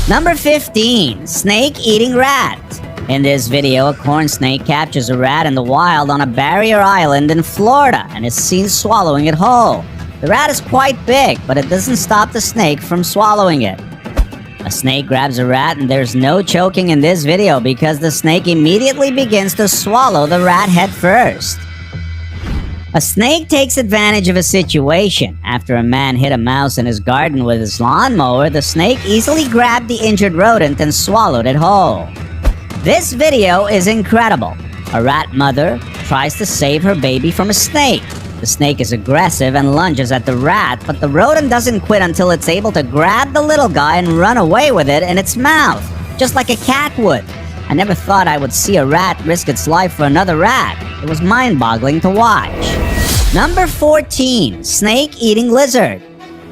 Number 15. Snake eating rat. In this video, a corn snake captures a rat in the wild on a barrier island in Florida and is seen swallowing it whole. The rat is quite big, but it doesn't stop the snake from swallowing it. A snake grabs a rat and there's no choking in this video because the snake immediately begins to swallow the rat head first. A snake takes advantage of a situation. After a man hit a mouse in his garden with his lawnmower, the snake easily grabbed the injured rodent and swallowed it whole. This video is incredible. A rat mother tries to save her baby from a snake. The snake is aggressive and lunges at the rat, but the rodent doesn't quit until it's able to grab the little guy and run away with it in its mouth, just like a cat would. I never thought I would see a rat risk its life for another rat. It was mind-boggling to watch. Number 14. Snake eating lizard.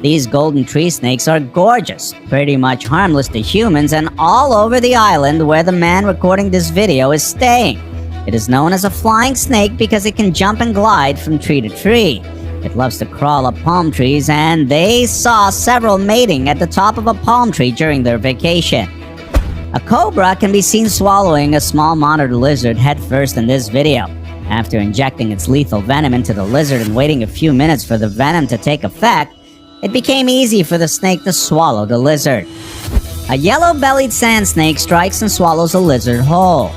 These golden tree snakes are gorgeous, pretty much harmless to humans, and all over the island where the man recording this video is staying. It is known as a flying snake because it can jump and glide from tree to tree. It loves to crawl up palm trees, and they saw several mating at the top of a palm tree during their vacation. A cobra can be seen swallowing a small monitor lizard headfirst in this video. After injecting its lethal venom into the lizard and waiting a few minutes for the venom to take effect, it became easy for the snake to swallow the lizard. A yellow-bellied sand snake strikes and swallows a lizard whole.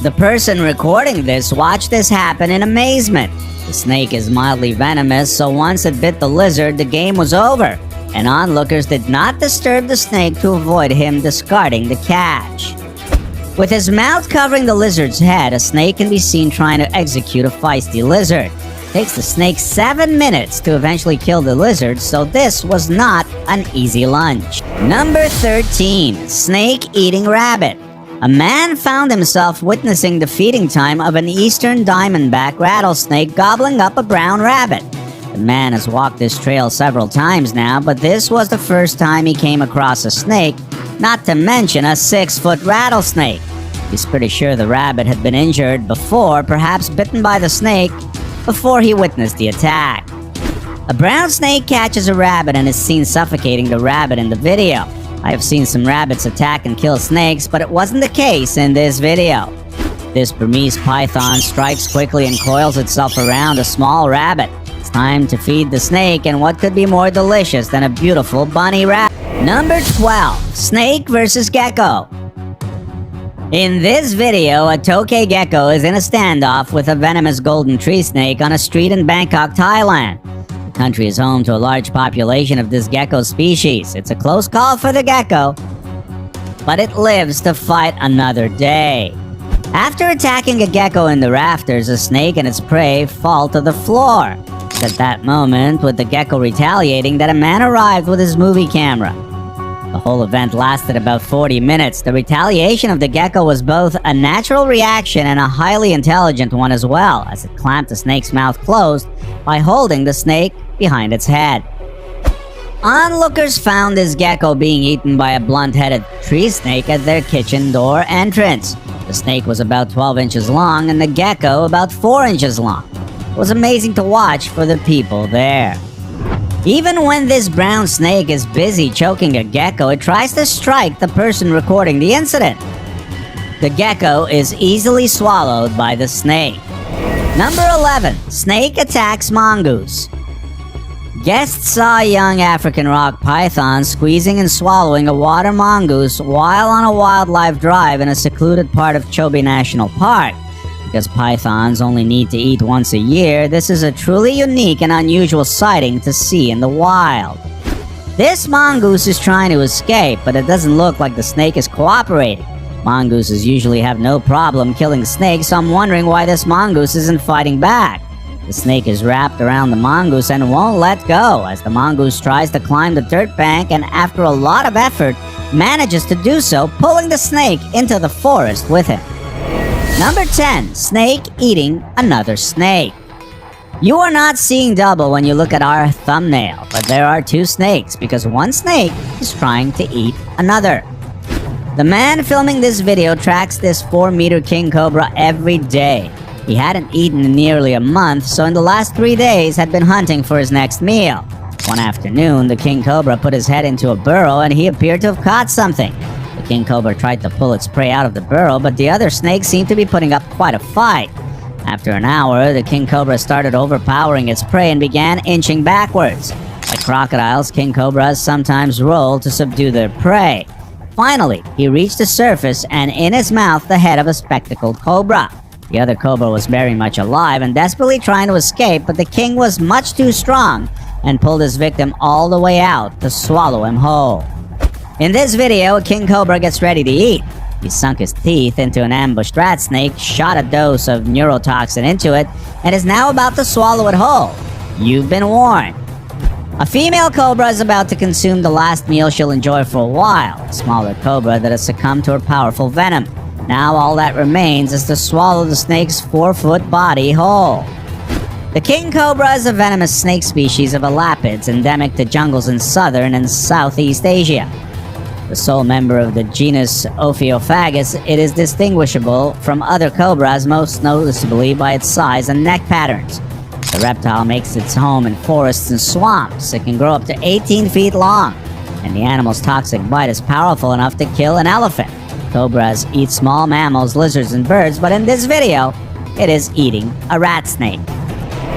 The person recording this watched this happen in amazement. The snake is mildly venomous, so once it bit the lizard, the game was over, and onlookers did not disturb the snake to avoid him discarding the catch. With his mouth covering the lizard's head, a snake can be seen trying to execute a feisty lizard. It takes the snake 7 minutes to eventually kill the lizard, so this was not an easy lunch. Number 13. Snake eating rabbit. A man found himself witnessing the feeding time of an eastern diamondback rattlesnake gobbling up a brown rabbit. The man has walked this trail several times now, but this was the first time he came across a snake, not to mention a 6-foot rattlesnake. He's pretty sure the rabbit had been injured before, perhaps bitten by the snake, before he witnessed the attack. A brown snake catches a rabbit and is seen suffocating the rabbit in the video. I have seen some rabbits attack and kill snakes, but it wasn't the case in this video. This Burmese python strikes quickly and coils itself around a small rabbit. It's time to feed the snake, and what could be more delicious than a beautiful bunny rabbit? Number 12. Snake versus gecko. In this video, a tokay gecko is in a standoff with a venomous golden tree snake on a street in Bangkok, Thailand. The country is home to a large population of this gecko species. It's a close call for the gecko, but it lives to fight another day. After attacking a gecko in the rafters, a snake and its prey fall to the floor. It's at that moment, with the gecko retaliating, that a man arrived with his movie camera. The whole event lasted about 40 minutes. The retaliation of the gecko was both a natural reaction and a highly intelligent one as well, as it clamped the snake's mouth closed by holding the snake behind its head. Onlookers found this gecko being eaten by a blunt-headed tree snake at their kitchen door entrance. The snake was about 12 inches long and the gecko about 4 inches long. It was amazing to watch for the people there. Even when this brown snake is busy choking a gecko, it tries to strike the person recording the incident. The gecko is easily swallowed by the snake. Number 11. Snake attacks mongoose. Guests saw a young African rock python squeezing and swallowing a water mongoose while on a wildlife drive in a secluded part of Chobe National Park. Because pythons only need to eat once a year, this is a truly unique and unusual sighting to see in the wild. This mongoose is trying to escape, but it doesn't look like the snake is cooperating. Mongooses usually have no problem killing snakes, so I'm wondering why this mongoose isn't fighting back. The snake is wrapped around the mongoose and won't let go, as the mongoose tries to climb the dirt bank and after a lot of effort, manages to do so, pulling the snake into the forest with him. Number 10. Snake eating another snake. You are not seeing double when you look at our thumbnail, but there are two snakes because one snake is trying to eat another. The man filming this video tracks this 4-meter king cobra every day. He hadn't eaten in nearly a month, so in the last 3 days had been hunting for his next meal. One afternoon, the king cobra put his head into a burrow and he appeared to have caught something. The king cobra tried to pull its prey out of the burrow, but the other snakes seemed to be putting up quite a fight. After an hour, the king cobra started overpowering its prey and began inching backwards. Like crocodiles, king cobras sometimes roll to subdue their prey. Finally, he reached the surface and in his mouth the head of a spectacled cobra. The other cobra was very much alive and desperately trying to escape, but the king was much too strong and pulled his victim all the way out to swallow him whole. In this video, a king cobra gets ready to eat. He sunk his teeth into an ambushed rat snake, shot a dose of neurotoxin into it, and is now about to swallow it whole. You've been warned. A female cobra is about to consume the last meal she'll enjoy for a while, a smaller cobra that has succumbed to her powerful venom. Now all that remains is to swallow the snake's 4-foot body whole. The king cobra is a venomous snake species of elapids endemic to jungles in southern and southeast Asia. The sole member of the genus Ophiophagus, it is distinguishable from other cobras most noticeably by its size and neck patterns. The reptile makes its home in forests and swamps. It can grow up to 18 feet long, and the animal's toxic bite is powerful enough to kill an elephant. Cobras eat small mammals, lizards, and birds, but in this video, it is eating a rat snake.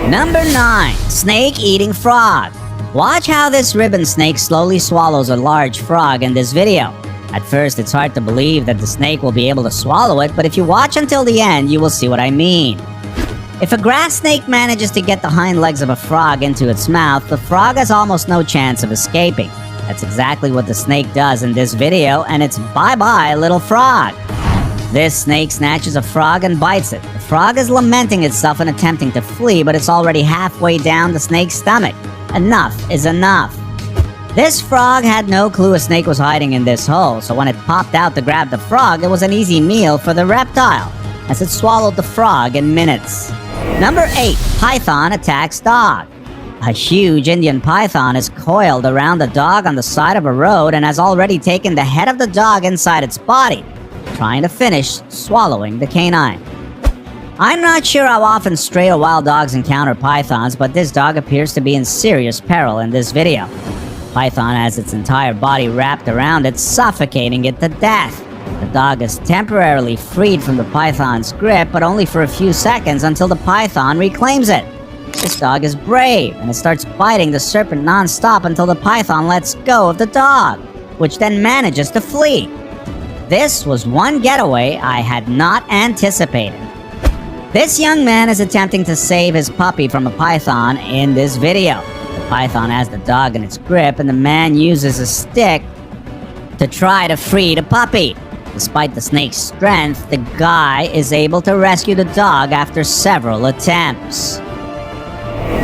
Number 9. Snake eating frog. Watch how this ribbon snake slowly swallows a large frog in this video. At first, it's hard to believe that the snake will be able to swallow it, but if you watch until the end, you will see what I mean. If a grass snake manages to get the hind legs of a frog into its mouth, the frog has almost no chance of escaping. That's exactly what the snake does in this video, and it's bye-bye, little frog. This snake snatches a frog and bites it. The frog is lamenting itself and attempting to flee, but it's already halfway down the snake's stomach. Enough is enough. This frog had no clue a snake was hiding in this hole, so when it popped out to grab the frog, it was an easy meal for the reptile, as it swallowed the frog in minutes. Number 8. Python attacks dog. A huge Indian python is coiled around the dog on the side of a road and has already taken the head of the dog inside its body, trying to finish swallowing the canine. I'm not sure how often stray or wild dogs encounter pythons, but this dog appears to be in serious peril in this video. Python has its entire body wrapped around it, suffocating it to death. The dog is temporarily freed from the python's grip, but only for a few seconds until the python reclaims it. This dog is brave, and it starts biting the serpent non-stop until the python lets go of the dog, which then manages to flee. This was one getaway I had not anticipated. This young man is attempting to save his puppy from a python in this video. The python has the dog in its grip, and the man uses a stick to try to free the puppy. Despite the snake's strength, the guy is able to rescue the dog after several attempts.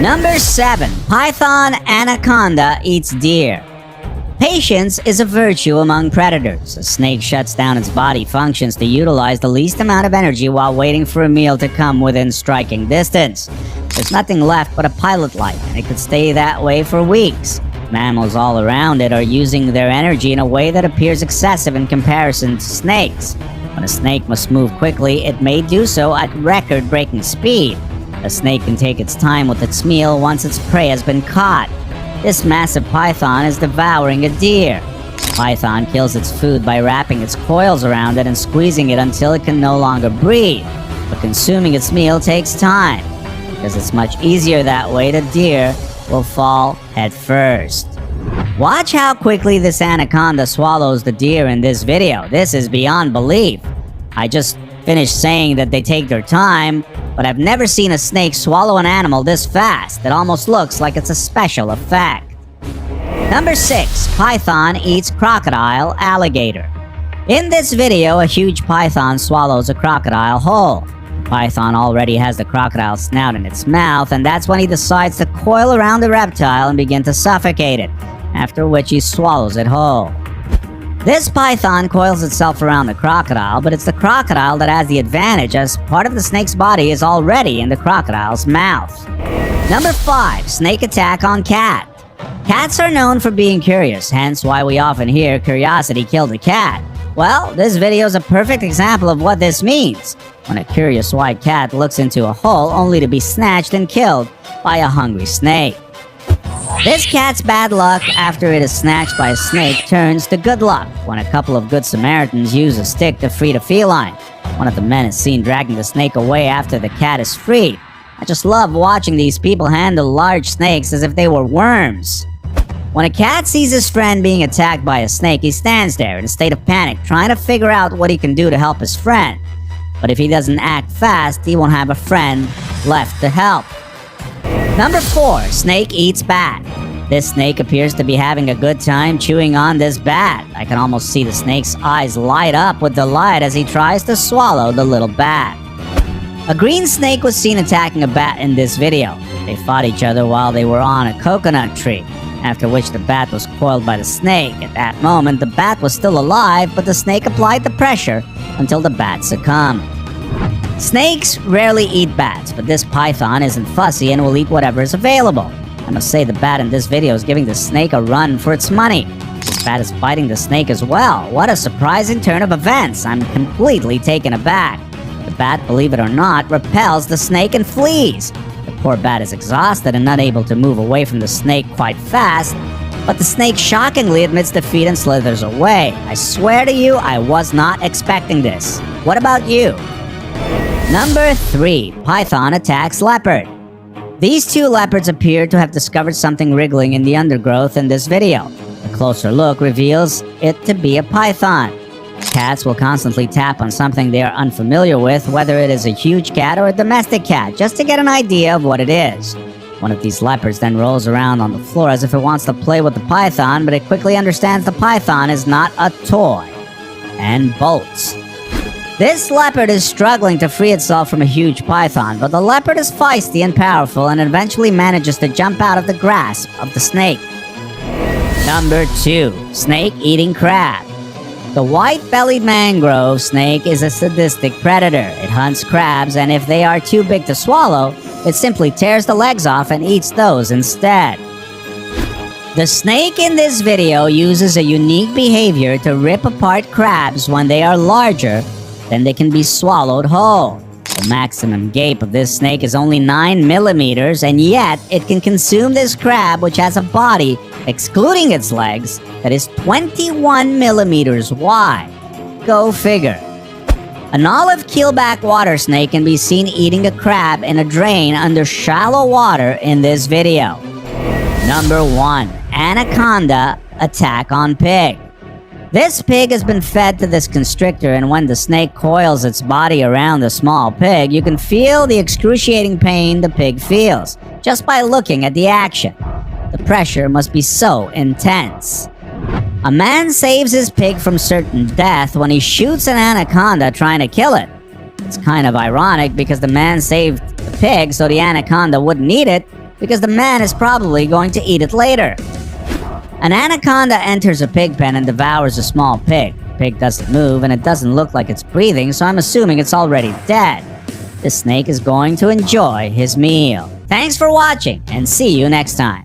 Number 7. Python anaconda eats deer. Patience is a virtue among predators. A snake shuts down its body functions to utilize the least amount of energy while waiting for a meal to come within striking distance. There's nothing left but a pilot light, and it could stay that way for weeks. Mammals all around it are using their energy in a way that appears excessive in comparison to snakes. When a snake must move quickly, it may do so at record-breaking speed. A snake can take its time with its meal once its prey has been caught. This massive python is devouring a deer. Python kills its food by wrapping its coils around it and squeezing it until it can no longer breathe. But consuming its meal takes time. Because it's much easier that way, the deer will fall head first. Watch how quickly this anaconda swallows the deer in this video. This is beyond belief. I just finished saying that they take their time, but I've never seen a snake swallow an animal this fast. It almost looks like it's a special effect. Number 6. Python eats crocodile alligator. In this video, a huge python swallows a crocodile whole. Python already has the crocodile snout in its mouth, and that's when he decides to coil around the reptile and begin to suffocate it, after which he swallows it whole. This python coils itself around the crocodile, but it's the crocodile that has the advantage, as part of the snake's body is already in the crocodile's mouth. Number 5. Snake attack on cat. Cats are known for being curious, hence why we often hear curiosity killed a cat. Well, this video is a perfect example of what this means. When a curious white cat looks into a hole only to be snatched and killed by a hungry snake. This cat's bad luck after it is snatched by a snake turns to good luck when a couple of good Samaritans use a stick to free the feline. One of the men is seen dragging the snake away after the cat is freed. I just love watching these people handle large snakes as if they were worms. When a cat sees his friend being attacked by a snake, he stands there in a state of panic, trying to figure out what he can do to help his friend. But if he doesn't act fast, he won't have a friend left to help. Number 4, snake eats bat. This snake appears to be having a good time chewing on this bat. I can almost see the snake's eyes light up with delight as he tries to swallow the little bat. A green snake was seen attacking a bat in this video. They fought each other while they were on a coconut tree, after which the bat was coiled by the snake. At that moment, the bat was still alive, but the snake applied the pressure until the bat succumbed. Snakes rarely eat bats, but this python isn't fussy and will eat whatever is available. I must say the bat in this video is giving the snake a run for its money. This bat is biting the snake as well. What a surprising turn of events. I'm completely taken aback. The bat, believe it or not, repels the snake and flees. The poor bat is exhausted and not able to move away from the snake quite fast, but the snake shockingly admits defeat and slithers away. I swear to you, I was not expecting this. What about you? Number 3, python attacks leopard. These two leopards appear to have discovered something wriggling in the undergrowth in this video. A closer look reveals it to be a python. Cats will constantly tap on something they are unfamiliar with, whether it is a huge cat or a domestic cat, just to get an idea of what it is. One of these leopards then rolls around on the floor as if it wants to play with the python, but it quickly understands the python is not a toy, and bolts. This leopard is struggling to free itself from a huge python, but the leopard is feisty and powerful and eventually manages to jump out of the grasp of the snake. Number 2, snake eating crab. The white-bellied mangrove snake is a sadistic predator. It hunts crabs, and if they are too big to swallow, it simply tears the legs off and eats those instead. The snake in this video uses a unique behavior to rip apart crabs when they are larger than they can be swallowed whole. The maximum gape of this snake is only 9 millimeters, and yet it can consume this crab, which has a body, excluding its legs, that is 21 millimeters wide. Go figure. An olive keelback water snake can be seen eating a crab in a drain under shallow water in this video. Number 1, anaconda attack on pig. This pig has been fed to this constrictor, and when the snake coils its body around the small pig, you can feel the excruciating pain the pig feels, just by looking at the action. The pressure must be so intense. A man saves his pig from certain death when he shoots an anaconda trying to kill it. It's kind of ironic because the man saved the pig so the anaconda wouldn't eat it, because the man is probably going to eat it later. An anaconda enters a pig pen and devours a small pig. The pig doesn't move and it doesn't look like it's breathing, so I'm assuming it's already dead. The snake is going to enjoy his meal. Thanks for watching, and see you next time.